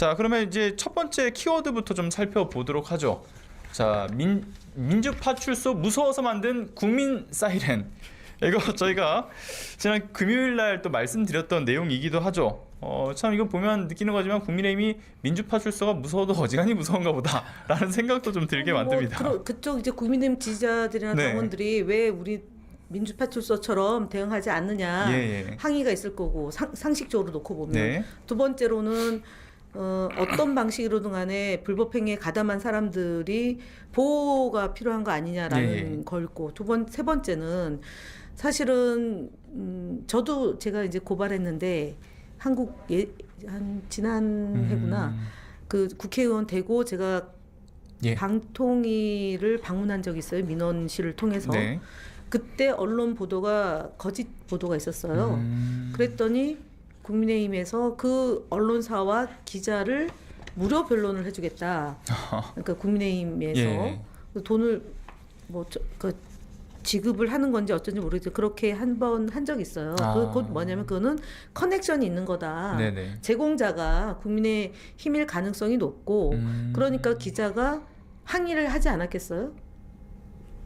자, 그러면 이제 첫 번째 키워드부터 좀 살펴보도록 하죠. 자, 민주파출소 무서워서 만든 국민 사이렌. 이거 저희가 지난 금요일 날 또 말씀드렸던 내용이기도 하죠. 참 이거 보면 느끼는 거지만 국민의힘이 민주파출소가 무서워도 어지간히 무서운가 보다라는 생각도 좀 들게 만듭니다. 그쪽 이제 국민의힘 지지자들이나 네. 당원들이 왜 우리 민주파출소처럼 대응하지 않느냐 예. 항의가 있을 거고 상식적으로 놓고 보면 네. 두 번째로는 어떤 방식으로든 간에 불법행위에 가담한 사람들이 보호가 필요한 거 아니냐라는 걸고 세 번째는 사실은 저도 제가 이제 고발했는데 한 지난 해구나 그 국회의원 되고 제가 방통위를 방문한 적이 있어요. 민원실을 통해서. 네. 그때 언론 보도가 거짓 보도가 있었어요. 그랬더니 국민의힘에서 그 언론사와 기자를 무료 변론을 해주겠다. 그러니까 국민의힘에서 돈을 지급을 하는 건지 어쩐지 모르겠어요. 그렇게 한 번 한 적이 있어요. 그건 뭐냐면 그거는 커넥션이 있는 거다. 네네. 제공자가 국민의힘일 가능성이 높고 그러니까 기자가 항의를 하지 않았겠어요?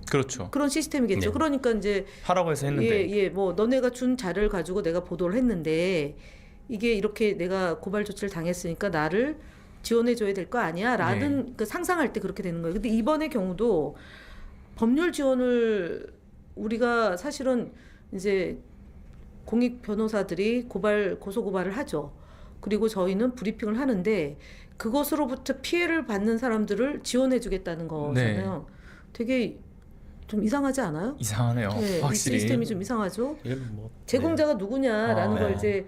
그렇죠. 그런 시스템이겠죠. 네. 그러니까 이제 하라고 해서 했는데. 뭐 너네가 준 자료를 가지고 내가 보도를 했는데 이게 이렇게 내가 고발 조치를 당했으니까 나를 지원해줘야 될 거 아니야? 라는 그 상상할 때 그렇게 되는 거예요. 근데 이번의 경우도 법률 지원을 우리가 사실은 이제 공익 변호사들이 고소 고발을 하죠. 그리고 저희는 브리핑을 하는데 그것으로부터 피해를 받는 사람들을 지원해주겠다는 거잖아요. 되게 좀 이상하지 않아요? 이상하네요. 네, 확실히. 이 시스템이 좀 이상하죠. 뭐, 제공자가 누구냐라는 걸 네. 이제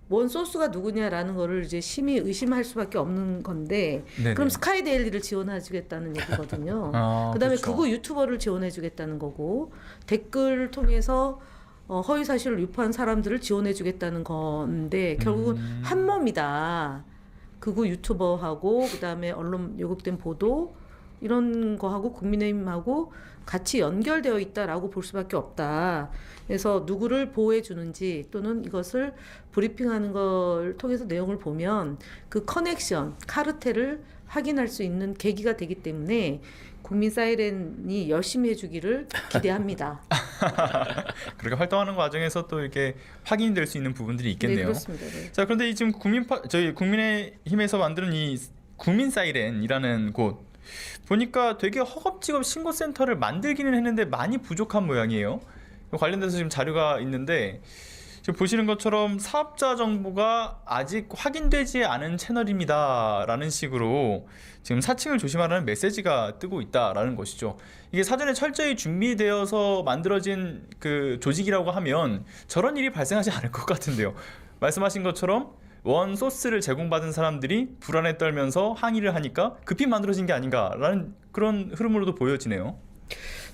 원 소스가 누구냐라는 거를 이제 심히 의심할 수밖에 없는 건데 네네. 그럼 스카이데일리를 지원해주겠다는 얘기거든요. 그다음에 그렇죠. 극우 유튜버를 지원해주겠다는 거고 댓글 통해서 허위 사실을 유포한 사람들을 지원해주겠다는 건데 결국은 한 몸이다. 극우 유튜버하고 그다음에 언론 요격된 보도 이런 거하고 국민의힘하고 같이 연결되어 있다라고 볼 수밖에 없다. 그래서 누구를 보호해 주는지 또는 이것을 브리핑하는 걸 통해서 내용을 보면 그 커넥션, 카르텔을 확인할 수 있는 계기가 되기 때문에 국민 사이렌이 열심히 해주기를 기대합니다. 그렇게 활동하는 과정에서 또 이렇게 확인될 수 있는 부분들이 있겠네요. 네, 그렇습니다. 네. 자, 그런데 지금 저희 국민의힘에서 만드는 이 국민 사이렌이라는 곳 보니까 되게 허겁지겁 신고센터를 만들기는 했는데 많이 부족한 모양이에요. 관련돼서 지금 자료가 있는데 지금 보시는 것처럼 사업자 정보가 아직 확인되지 않은 채널입니다 라는 식으로 지금 사칭을 조심하라는 메시지가 뜨고 있다라는 것이죠. 이게 사전에 철저히 준비되어서 만들어진 그 조직이라고 하면 저런 일이 발생하지 않을 것 같은데요. 말씀하신 것처럼 원 소스를 제공받은 사람들이 불안에 떨면서 항의를 하니까 급히 만들어진 게 아닌가라는 그런 흐름으로도 보여지네요.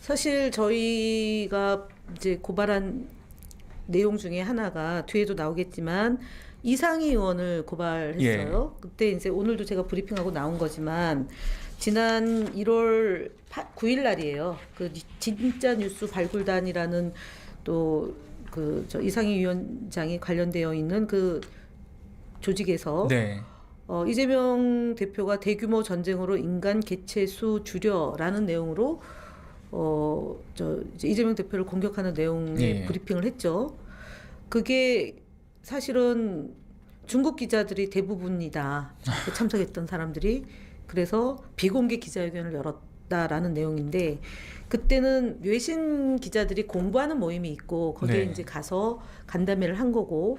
사실 저희가 이제 고발한 내용 중에 하나가 뒤에도 나오겠지만 이상희 의원을 고발했어요. 그때 이제 오늘도 제가 브리핑하고 나온 거지만 지난 1월 9일 날이에요. 그 진짜 뉴스 발굴단이라는 또 그 이상희 위원장이 관련되어 있는 그 조직에서 이재명 대표가 대규모 전쟁으로 인간 개체 수 줄여라는 내용으로 이제 이재명 대표를 공격하는 내용의 브리핑을 했죠. 그게 사실은 중국 기자들이 대부분이다. 참석했던 사람들이. 그래서 비공개 기자회견을 열었다라는 내용인데 그때는 외신 기자들이 공부하는 모임이 있고 거기에 이제 가서 간담회를 한 거고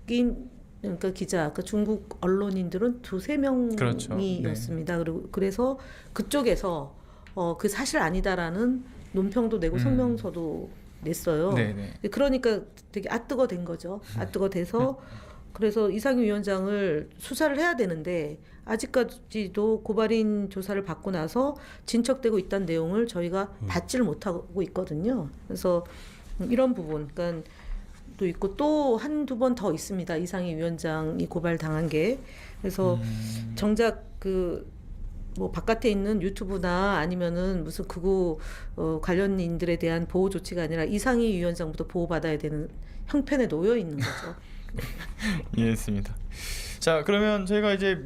그러니까 기자, 그러니까 중국 언론인들은 2-3명이었습니다. 그래서 그쪽에서 그 사실 아니다라는 논평도 내고 성명서도 냈어요. 그러니까 되게 아뜨거 된 거죠. 아뜨거 돼서 그래서 이상희 위원장을 수사를 해야 되는데 아직까지도 고발인 조사를 받고 나서 진척되고 있다는 내용을 저희가 받지를 못하고 있거든요. 그래서 이런 부분, 그러니까 또 있고 또 한두 번 더 있습니다. 이상희 위원장이 고발당한 게. 그래서 정작 뭐 바깥에 있는 유튜브나 아니면은 무슨 극우 관련인들에 대한 보호 조치가 아니라 이상희 위원장부터 보호받아야 되는 형편에 놓여 있는 거죠. 이해했습니다. 자, 그러면 저희가 이제